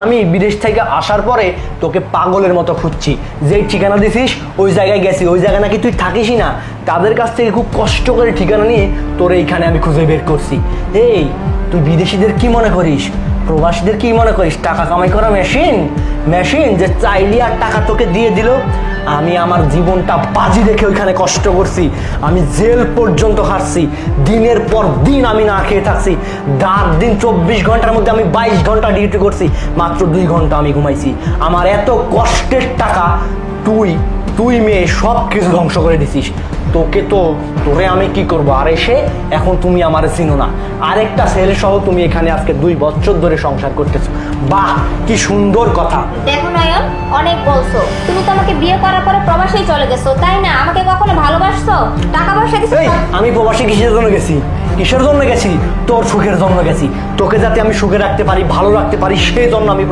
আমি বিদেশ থেকে আসার পরে তোকে পাগলের মতো খুঁজছি, যেই ঠিকানা দিছিস ওই জায়গায় গেছি, ওই জায়গায় নাকি তুই থাকিসই না। তাদের কাছ থেকে খুব কষ্ট করে ঠিকানা নিয়ে তোর এইখানে আমি খুঁজে বের করছি। এই তুই বিদেশিদের কি মনে করিস, প্রবাসীদের কি মনে করিস? টাকা কামাই করা মেশিন মেশিন যে চাইলি আর টাকা তোকে দিয়ে দিল। আমি আমার জীবনটা বাজি রেখে ওইখানে কষ্ট করছি, আমি জেল পর্যন্ত হারছি, দিনের পর দিন আমি না খেয়ে থাকছি। রাত দিন 24 ঘন্টার মধ্যে আমি 22 ঘন্টা ডিউটি করছি, মাত্র 2 ঘন্টা আমি ঘুমাইছি। আমার এত কষ্টের টাকা তুই মেয়ে সব কিছু ধ্বংস করে দিছিস। তোরে আমি কি করবো? আর এসে এখন তুমি আমার চিনো না, আরেকটা ছেলে সহ তুমি এখানে আজকে 2 বছর ধরে সংসার করতেছো। বাহ, কি সুন্দর কথা। দেখো নয়ন, অনেক বলছো, তুমি তো আমাকে বিয়ে করার পরে প্রবাসেই চলে গেছো, তাই না? আমাকে কখনো ভালোবাসছো? টাকা পয়সা দিছো? আমি প্রবাসী কিসের জন্য গেছি? কিসের জন্য গেছি? তোর সুখের জন্য গেছি। তোকে যাতে আমি সুখে রাখতে পারি, ভালো রাখতে পারি, সেই জন্য আমি